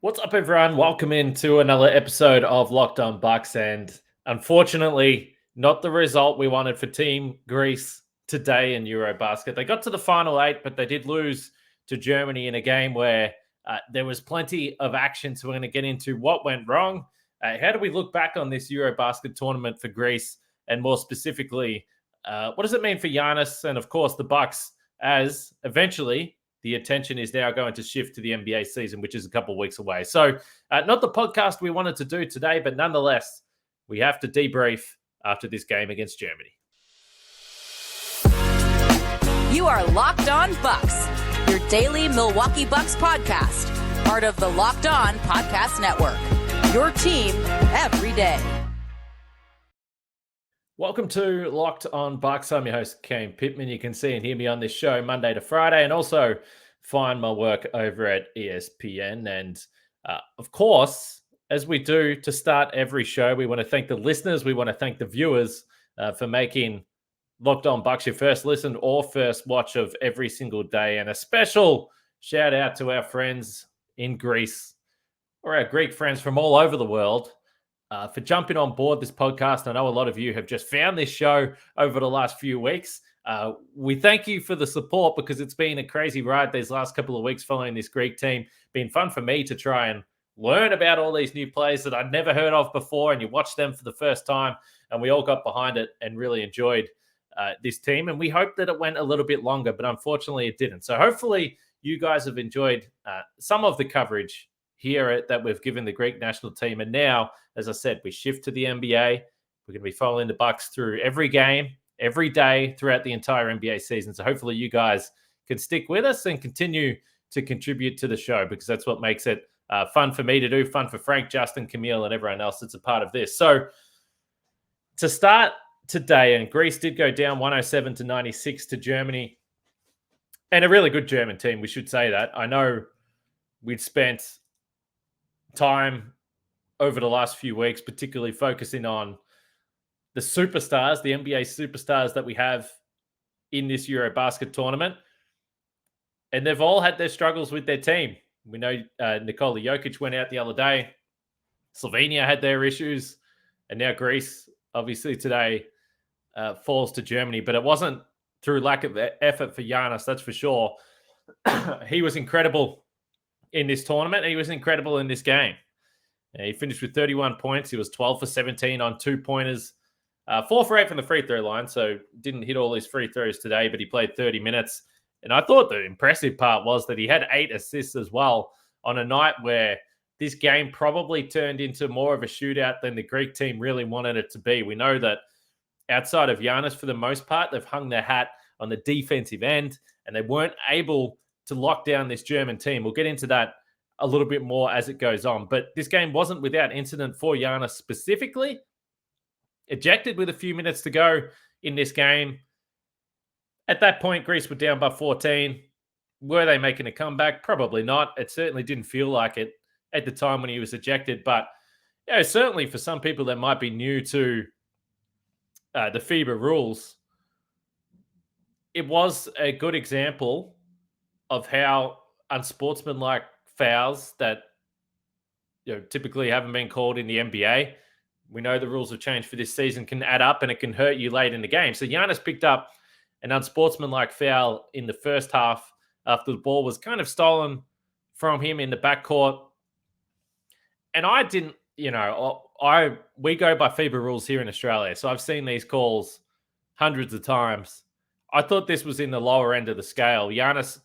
What's up, everyone? Welcome into another episode of Locked On Bucks. And unfortunately, not the result we wanted for Team Greece today in EuroBasket. They got to the final eight, but they did lose to Germany in a game where there was plenty of action. So we're going to get into what went wrong. How do we look back on this EuroBasket tournament for Greece? And more specifically, what does it mean for Giannis and, of course, the Bucks as eventually the attention is now going to shift to the NBA season, which is a couple of weeks away. So not the podcast we wanted to do today, but nonetheless, we have to debrief after this game against Germany. You are Locked On Bucks, your daily Milwaukee Bucks podcast, part of the Locked On Podcast Network, your team every day. Welcome to Locked On Bucks. I'm your host, Kane Pittman. You can see and hear me on this show Monday to Friday, and also find my work over at ESPN. And of course, as we do to start every show, we want to thank the listeners. We want to thank the viewers for making Locked On Bucks your first listen or first watch of every single day. And a special shout out to our friends in Greece, or our Greek friends from all over the world, for jumping on board this podcast. I know a lot of you have just found this show over the last few weeks. We thank you for the support, because it's been a crazy ride these last couple of weeks following this Greek team. Been fun for me to try and learn about all these new players that I'd never heard of before, and you watch them for the first time, and we all got behind it and really enjoyed this team. And we hoped that it went a little bit longer, but unfortunately it didn't. So hopefully you guys have enjoyed some of the coverage here that we've given the Greek national team. And now, as I said, we shift to the NBA. We're going to be following the Bucks through every game, every day throughout the entire NBA season. So hopefully you guys can stick with us and continue to contribute to the show, because that's what makes it fun for me to do, fun for Frank, Justin, Camille, and everyone else that's a part of this. So to start today, and Greece did go down 107-96 to Germany, and a really good German team, we should say that. I know we'd spent time over the last few weeks, particularly focusing on the superstars, the NBA superstars that we have in this EuroBasket tournament. And they've all had their struggles with their team. We know Nikola Jokic went out the other day. Slovenia had their issues. And now Greece, obviously today, falls to Germany. But it wasn't through lack of effort for Giannis, that's for sure. He was incredible in this tournament. He was incredible in this game. He finished with 31 points. He was 12 for 17 on 2-pointers, 4 for 8 from the free throw line. So didn't hit all his free throws today, but he played 30 minutes. And I thought the impressive part was that he had 8 assists as well on a night where this game probably turned into more of a shootout than the Greek team really wanted it to be. We know that outside of Giannis, for the most part, they've hung their hat on the defensive end, and they weren't able to lock down this German team. We'll get into that a little bit more as it goes on. But this game wasn't without incident for Giannis specifically. Ejected with a few minutes to go in this game. At that point, Greece were down by 14. Were they making a comeback? Probably not. It certainly didn't feel like it at the time when he was ejected. But certainly for some people that might be new to the FIBA rules, it was a good example of how unsportsmanlike fouls that typically haven't been called in the NBA. We know the rules have changed for this season, can add up and it can hurt you late in the game. So Giannis picked up an unsportsmanlike foul in the first half after the ball was kind of stolen from him in the backcourt. And I didn't, we go by FIBA rules here in Australia. So I've seen these calls hundreds of times. I thought this was in the lower end of the scale. Giannis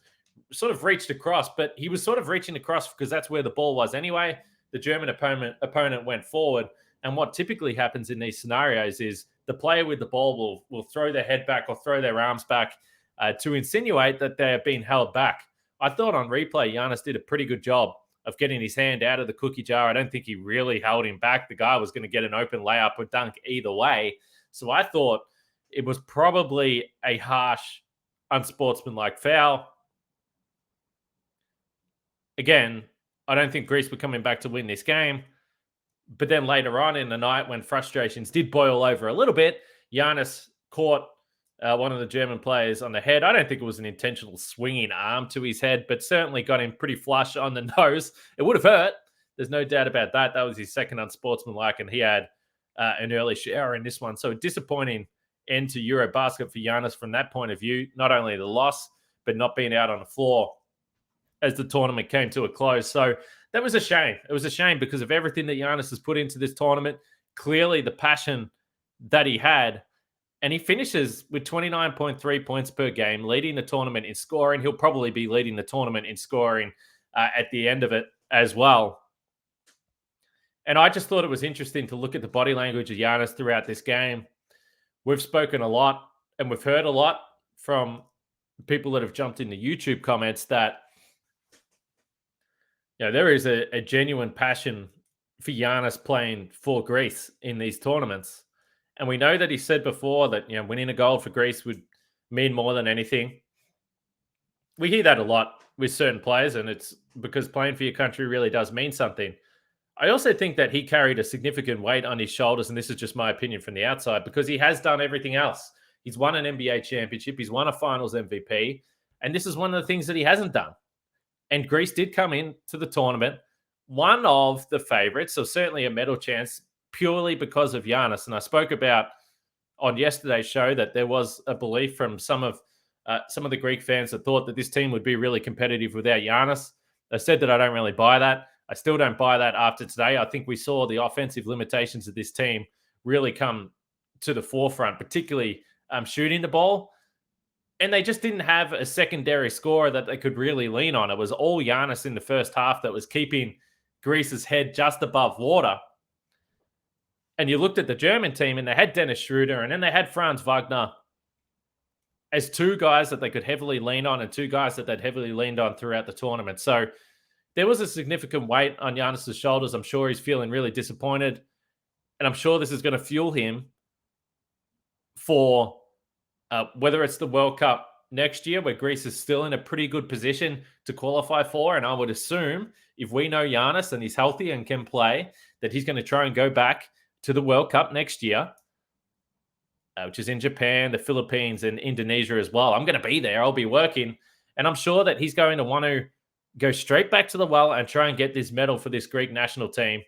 sort of reached across, but he was sort of reaching across because that's where the ball was anyway. The German opponent went forward. And what typically happens in these scenarios is the player with the ball will throw their head back or throw their arms back to insinuate that they are being held back. I thought on replay, Giannis did a pretty good job of getting his hand out of the cookie jar. I don't think he really held him back. The guy was going to get an open layup or dunk either way. So I thought it was probably a harsh, unsportsmanlike foul. Again, I don't think Greece were coming back to win this game. But then later on in the night, when frustrations did boil over a little bit, Giannis caught one of the German players on the head. I don't think it was an intentional swinging arm to his head, but certainly got him pretty flush on the nose. It would have hurt, There's no doubt about that. That was his second unsportsmanlike, and he had an early shower in this one. So disappointing end to EuroBasket for Giannis from that point of view. Not only the loss, but not being out on the floor as the tournament came to a close. So that was a shame. It was a shame because of everything that Giannis has put into this tournament. Clearly the passion that he had. And he finishes with 29.3 points per game, leading the tournament in scoring. He'll probably be leading the tournament in scoring at the end of it as well. And I just thought it was interesting to look at the body language of Giannis throughout this game. We've spoken a lot and we've heard a lot from people that have jumped into YouTube comments that there is a genuine passion for Giannis playing for Greece in these tournaments. And we know that he said before that, winning a gold for Greece would mean more than anything. We hear that a lot with certain players, and it's because playing for your country really does mean something. I also think that he carried a significant weight on his shoulders, and this is just my opinion from the outside, because he has done everything else. He's won an NBA championship. He's won a finals MVP. And this is one of the things that he hasn't done. And Greece did come into the tournament, one of the favorites, so certainly a medal chance, purely because of Giannis. And I spoke about on yesterday's show that there was a belief from some of the Greek fans that thought that this team would be really competitive without Giannis. I said that I don't really buy that. I still don't buy that after today. I think we saw the offensive limitations of this team really come to the forefront, particularly shooting the ball. And they just didn't have a secondary scorer that they could really lean on. It was all Giannis in the first half that was keeping Greece's head just above water. And you looked at the German team and they had Dennis Schroeder and then they had Franz Wagner as two guys that they could heavily lean on and two guys that they'd heavily leaned on throughout the tournament. So there was a significant weight on Giannis's shoulders. I'm sure he's feeling really disappointed. And I'm sure this is going to fuel him for whether it's the World Cup next year, where Greece is still in a pretty good position to qualify for. And I would assume if we know Giannis and he's healthy and can play, that he's going to try and go back to the World Cup next year, which is in Japan, the Philippines, and Indonesia as well. I'm going to be there. I'll be working. And I'm sure that he's going to want to go straight back to the well and try and get this medal for this Greek national team.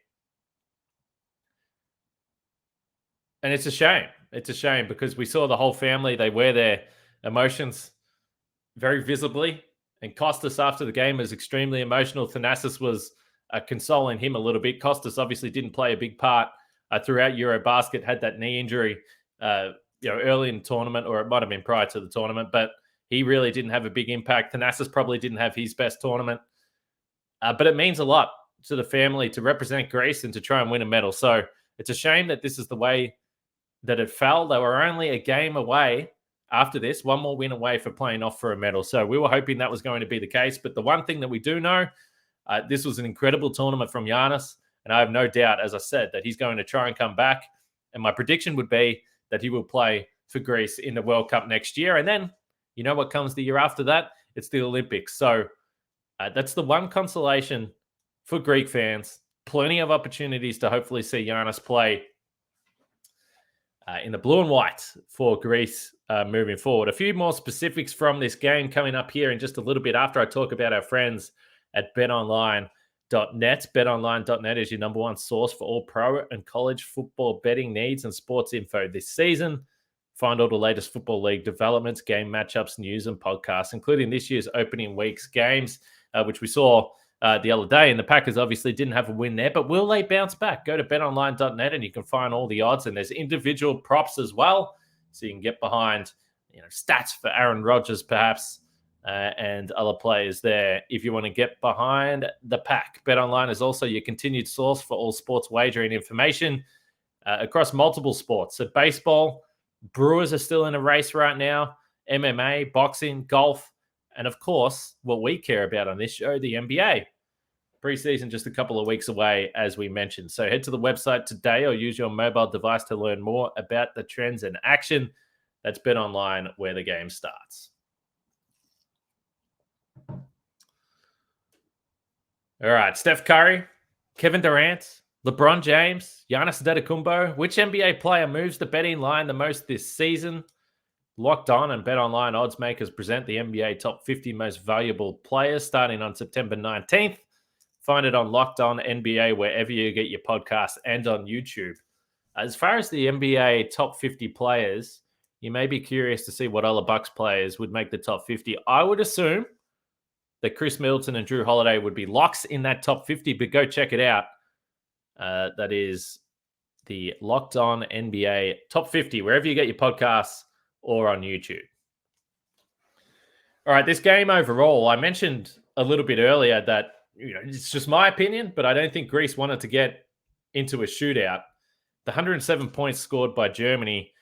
And it's a shame. It's a shame because we saw the whole family. They wear their emotions very visibly. And Kostas, after the game, was extremely emotional. Thanasis was consoling him a little bit. Kostas obviously didn't play a big part throughout EuroBasket, had that knee injury early in the tournament, or it might have been prior to the tournament, but he really didn't have a big impact. Thanasis probably didn't have his best tournament. But it means a lot to the family to represent Greece and to try and win a medal. So it's a shame that this is the way that it fell. They were only a game away after this, one more win away for playing off for a medal. So we were hoping that was going to be the case. But the one thing that we do know, this was an incredible tournament from Giannis. And I have no doubt, as I said, that he's going to try and come back. And my prediction would be that he will play for Greece in the World Cup next year. And then, you know what comes the year after that? It's the Olympics. So that's the one consolation for Greek fans. Plenty of opportunities to hopefully see Giannis play in the blue and white for Greece moving forward. A few more specifics from this game coming up here in just a little bit after I talk about our friends at betonline.net. betonline.net is your number one source for all pro and college football betting needs and sports info this season. Find all the latest Football League developments, game matchups, news, and podcasts, including this year's opening week's games, which we saw the other day. And the Packers obviously didn't have a win there, but will they bounce back? Go to betonline.net and you can find all the odds. And there's individual props as well, so you can get behind stats for Aaron Rodgers perhaps, and other players there if you want to get behind the pack. BetOnline is also your continued source for all sports wagering information across multiple sports. So baseball, Brewers are still in a race right now, MMA, boxing, golf, and of course, what we care about on this show, the NBA. Preseason just a couple of weeks away, as we mentioned. So head to the website today or use your mobile device to learn more about the trends and action. That's BetOnline, where the game starts. All right, Steph Curry, Kevin Durant, LeBron James, Giannis Antetokounmpo. Which NBA player moves the betting line the most this season? Locked On and BetOnline odds makers present the NBA top 50 most valuable players starting on September 19th. Find it on Locked On NBA, wherever you get your podcasts, and on YouTube. As far as the NBA top 50 players, you may be curious to see what other Bucks players would make the top 50. I would assume that Chris Middleton and Drew Holiday would be locks in that top 50, but go check it out. That is the Locked On NBA top 50, wherever you get your podcasts or on YouTube. All right, this game overall, I mentioned a little bit earlier that it's just my opinion, but I don't think Greece wanted to get into a shootout. The 107 points scored by Germany,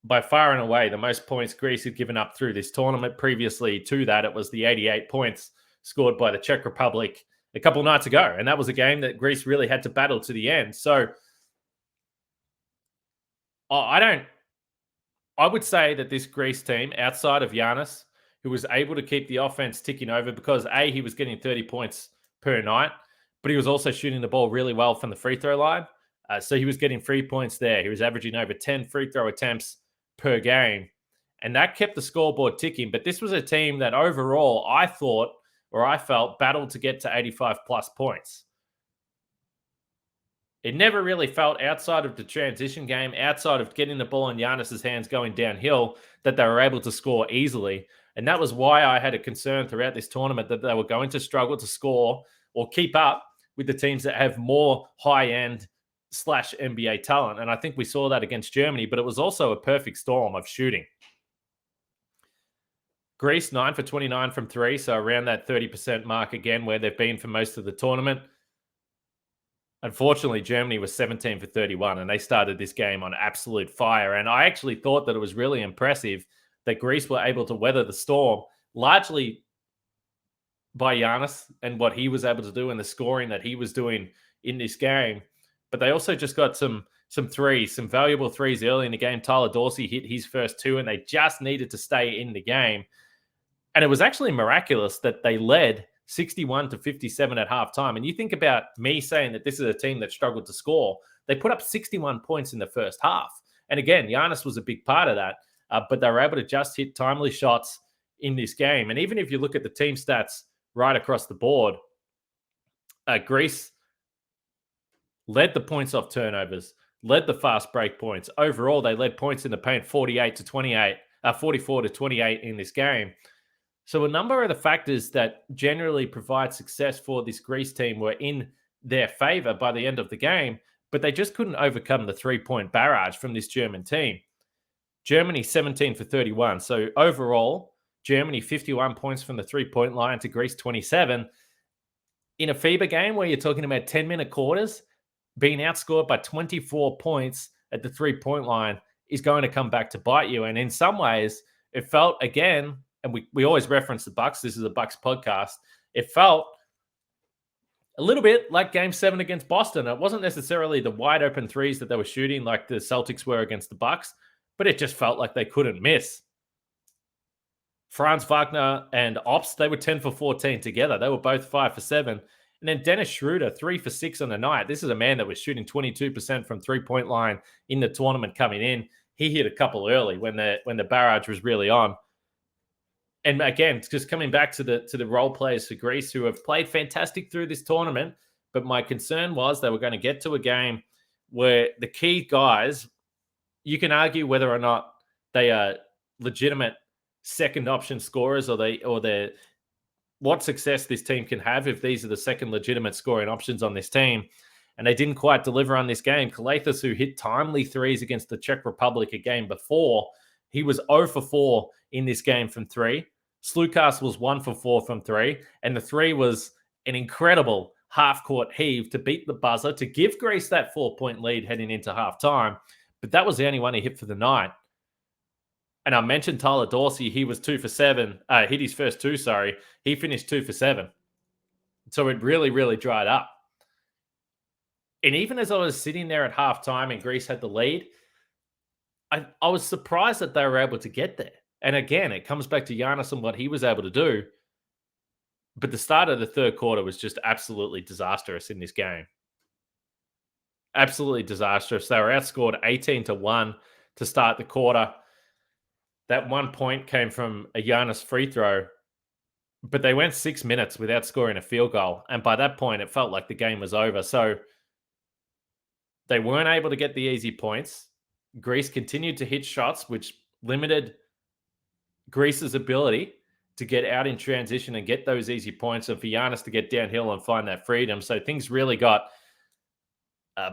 by far and away the most points Greece had given up through this tournament. Previously to that, it was the 88 points scored by the Czech Republic a couple nights ago, and that was a game that Greece really had to battle to the end. So I would say that this Greece team, outside of Giannis, who was able to keep the offense ticking over because he was getting 30 points per night, but he was also shooting the ball really well from the free throw line. So he was getting 3 points there. He was averaging over 10 free throw attempts per game. And that kept the scoreboard ticking. But this was a team that overall I felt battled to get to 85 plus points. It never really felt, outside of the transition game, outside of getting the ball in Giannis's hands going downhill, that they were able to score easily. And that was why I had a concern throughout this tournament that they were going to struggle to score or keep up with the teams that have more high-end / NBA talent. And I think we saw that against Germany, but it was also a perfect storm of shooting. Greece, 9 for 29 from three, so around that 30% mark again, where they've been for most of the tournament. Unfortunately, Germany was 17 for 31, and they started this game on absolute fire. And I actually thought that it was really impressive that Greece were able to weather the storm, largely by Giannis and what he was able to do and the scoring that he was doing in this game. But they also just got some threes, some valuable threes early in the game. Tyler Dorsey hit his first two, and they just needed to stay in the game. And it was actually miraculous that they led 61 to 57 at halftime. And you think about me saying that this is a team that struggled to score. They put up 61 points in the first half. And again, Giannis was a big part of that. But they were able to just hit timely shots in this game. And even if you look at the team stats right across the board, Greece led the points off turnovers, led the fast break points. Overall, they led points in the paint 44 to 28 in this game. So a number of the factors that generally provide success for this Greece team were in their favor by the end of the game, but they just couldn't overcome the three-point barrage from this German team. Germany 17 for 31. So overall, Germany 51 points from the three-point line to Greece 27. In a FIBA game where you're talking about 10-minute quarters, being outscored by 24 points at the three-point line is going to come back to bite you. And in some ways, it felt, again, and we always reference the Bucks. This is a Bucks podcast. It felt a little bit like Game 7 against Boston. It wasn't necessarily the wide open threes that they were shooting like the Celtics were against the Bucks, but it just felt like they couldn't miss. Franz Wagner and Ops, they were 10 for 14 together. They were both 5 for 7. And then Dennis Schroeder, 3 for 6 on the night. This is a man that was shooting 22% from three-point line in the tournament coming in. He hit a couple early when the barrage was really on. And again, just coming back to the role players for Greece who have played fantastic through this tournament, but my concern was they were going to get to a game where the key guys, you can argue whether or not they are legitimate second option scorers or they're what success this team can have if these are the second legitimate scoring options on this team. And they didn't quite deliver on this game. Kalathis, who hit timely threes against the Czech Republic a game before, he was 0 for 4 in this game from three. Slukas was 1 for 4 from three. And the three was an incredible half-court heave to beat the buzzer, to give Greece that 4-point lead heading into halftime. But that was the only one he hit for the night. And I mentioned Tyler Dorsey. He was 2 for 7. Hit his first two, sorry. He finished 2 for 7. So it really, really dried up. And even as I was sitting there at halftime and Greece had the lead, I was surprised that they were able to get there. And again, it comes back to Giannis and what he was able to do. But the start of the third quarter was just absolutely disastrous in this game. Absolutely disastrous. They were outscored 18-1 to start the quarter. That 1 point came from a Giannis free throw. But they went 6 minutes without scoring a field goal. And by that point, it felt like the game was over. So they weren't able to get the easy points. Greece continued to hit shots, which limited Greece's ability to get out in transition and get those easy points, and for Giannis to get downhill and find that freedom. So things really got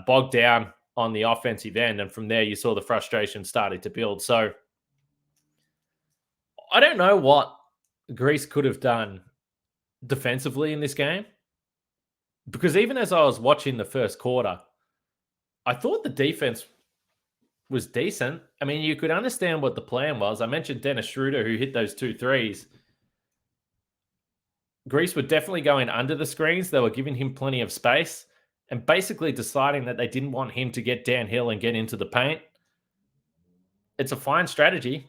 bogged down on the offensive end, and from there you saw the frustration starting to build. So I don't know what Greece could have done defensively in this game, because even as I was watching the first quarter, I thought the defense was decent. I mean, you could understand what the plan was. I mentioned Dennis Schroeder, who hit those 2 threes. Greece were definitely going under the screens. They were giving him plenty of space and basically deciding that they didn't want him to get downhill and get into the paint. It's a fine strategy.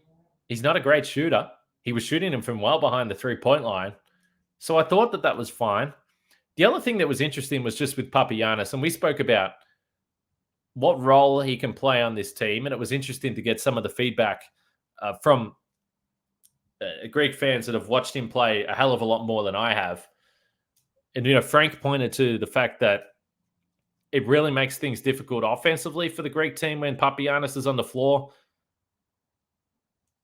He's not a great shooter. He was shooting him from well behind the 3-point line. So I thought that was fine. The other thing that was interesting was just with Papagiannis, and we spoke about what role he can play on this team, and it was interesting to get some of the feedback from Greek fans that have watched him play a hell of a lot more than I have. And, Frank pointed to the fact that it really makes things difficult offensively for the Greek team when Papagiannis is on the floor.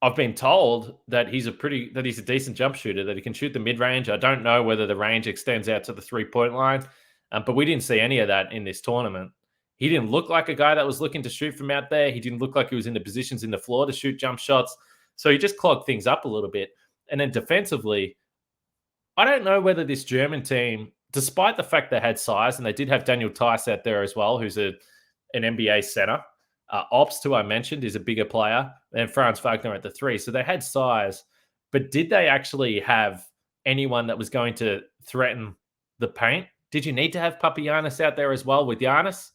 I've been told that he's a decent jump shooter, that he can shoot the mid-range. I don't know whether the range extends out to the 3-point line, but we didn't see any of that in this tournament. He didn't look like a guy that was looking to shoot from out there. He didn't look like he was in the positions in the floor to shoot jump shots. So he just clogged things up a little bit. And then defensively, I don't know whether this German team, despite the fact they had size, and they did have Daniel Theis out there as well, who's an NBA center. Obst, who I mentioned, is a bigger player, and Franz Wagner at the 3. So they had size, but did they actually have anyone that was going to threaten the paint? Did you need to have Papagiannis out there as well with Giannis?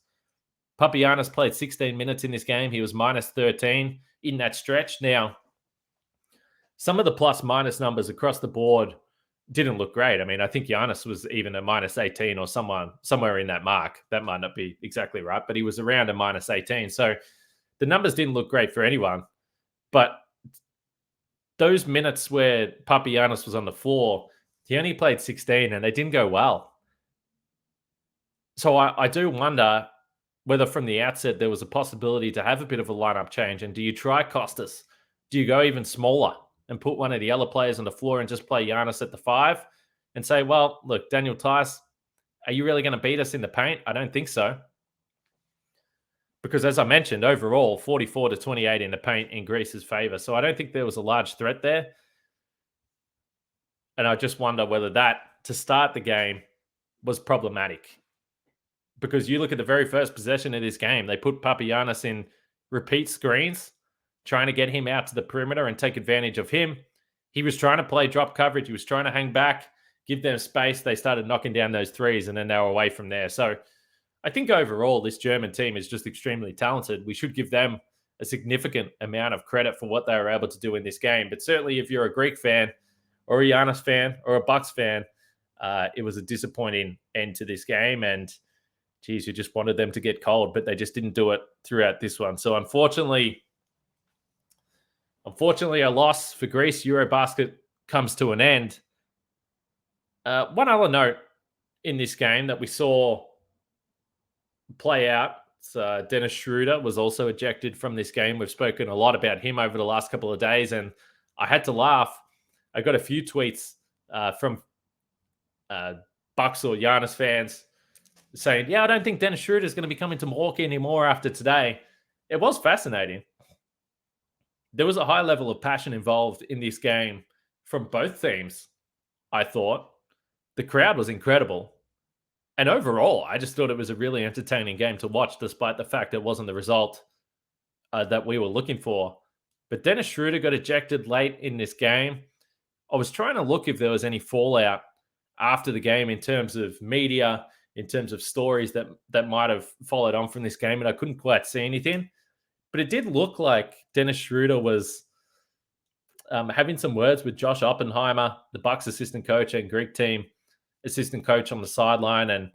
Papagiannis played 16 minutes in this game. He was minus 13 in that stretch. Now, some of the plus-minus numbers across the board didn't look great. I mean, I think Giannis was even a minus 18 or somewhere in that mark. That might not be exactly right, but he was around a minus 18. So the numbers didn't look great for anyone. But those minutes where Papagiannis was on the floor, he only played 16 and they didn't go well. So I do wonder whether from the outset there was a possibility to have a bit of a lineup change. And do you try Costas? Do you go even smaller and put one of the other players on the floor and just play Giannis at the 5 and say, well, look, Daniel Theis, are you really going to beat us in the paint? I don't think so. Because as I mentioned, overall, 44-28 in the paint in Greece's favor. So I don't think there was a large threat there. And I just wonder whether that, to start the game, was problematic. Because you look at the very first possession of this game, they put Papagiannis in repeat screens, trying to get him out to the perimeter and take advantage of him. He was trying to play drop coverage. He was trying to hang back, give them space. They started knocking down those threes, and then they were away from there. So I think overall, this German team is just extremely talented. We should give them a significant amount of credit for what they were able to do in this game. But certainly if you're a Greek fan or a Giannis fan or a Bucks fan, it was a disappointing end to this game. And geez, you just wanted them to get cold, but they just didn't do it throughout this one. So unfortunately, a loss for Greece. EuroBasket comes to an end. One other note in this game that we saw play out, Dennis Schroeder was also ejected from this game. We've spoken a lot about him over the last couple of days, and I had to laugh. I got a few tweets from Bucks or Giannis fans saying, yeah, I don't think Dennis Schroeder is going to be coming to Milwaukee anymore after today. It was fascinating. There was a high level of passion involved in this game from both teams, I thought. The crowd was incredible. And overall, I just thought it was a really entertaining game to watch, despite the fact it wasn't the result that we were looking for. But Dennis Schroeder got ejected late in this game. I was trying to look if there was any fallout after the game in terms of media, in terms of stories that might have followed on from this game, and I couldn't quite see anything. But it did look like Dennis Schroeder was having some words with Josh Oppenheimer, the Bucks assistant coach and Greek team assistant coach on the sideline. And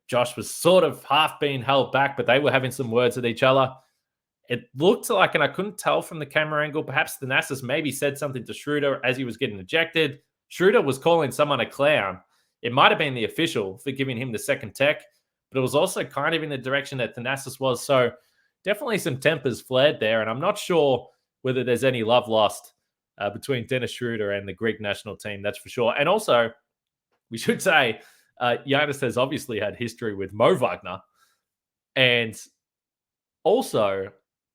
Josh was sort of half being held back, but they were having some words with each other. It looked like, and I couldn't tell from the camera angle, perhaps Thanasis maybe said something to Schroeder as he was getting ejected. Schroeder was calling someone a clown. It might have been the official for giving him the second tech, but it was also kind of in the direction that Thanasis was. So definitely some tempers flared there, and I'm not sure whether there's any love lost between Dennis Schroeder and the Greek national team, that's for sure. And also, we should say, Giannis has obviously had history with Mo Wagner, and also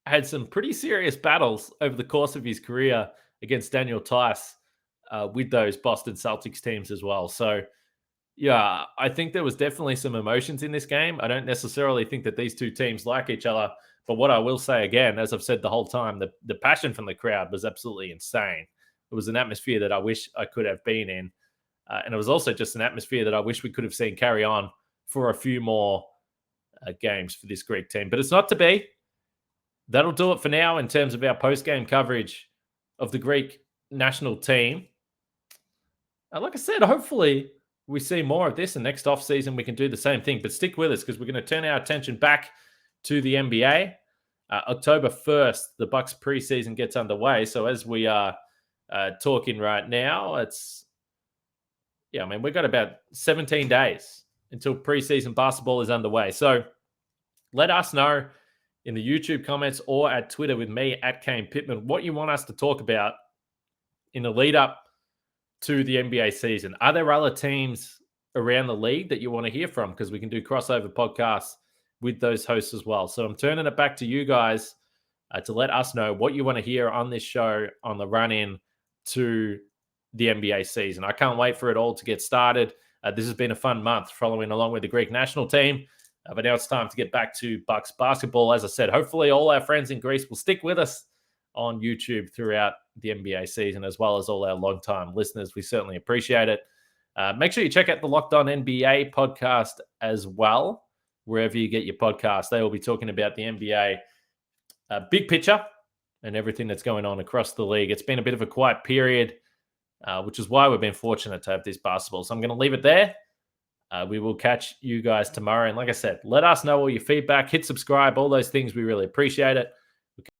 had some pretty serious battles over the course of his career against Daniel Tice with those Boston Celtics teams as well. So, yeah, I think there was definitely some emotions in this game. I don't necessarily think that these two teams like each other, but what I will say again, as I've said the whole time, the passion from the crowd was absolutely insane. It was an atmosphere that I wish I could have been in. And it was also just an atmosphere that I wish we could have seen carry on for a few more games for this Greek team. But it's not to be. That'll do it for now in terms of our post-game coverage of the Greek national team. Like I said, hopefully we see more of this, and next offseason we can do the same thing. But stick with us because we're going to turn our attention back to the NBA. October 1st, the Bucks preseason gets underway. So as we are talking right now, we've got about 17 days until preseason basketball is underway. So let us know in the YouTube comments or at Twitter with me at Kane Pittman what you want us to talk about in the lead up to the NBA season. Are there other teams around the league that you want to hear from? Because we can do crossover podcasts with those hosts as well. So I'm turning it back to you guys to let us know what you want to hear on this show on the run-in to the NBA season. I can't wait for it all to get started. This has been a fun month following along with the Greek national team. But now it's time to get back to Bucks basketball. As I said, hopefully all our friends in Greece will stick with us on YouTube throughout the NBA season, as well as all our long-time listeners. We certainly appreciate it. Make sure you check out the Locked On NBA podcast as well, wherever you get your podcast. They will be talking about the NBA big picture and everything that's going on across the league. It's been a bit of a quiet period, which is why we've been fortunate to have this basketball. So I'm going to leave it there. We will catch you guys tomorrow. And like I said, let us know all your feedback. Hit subscribe, all those things. We really appreciate it.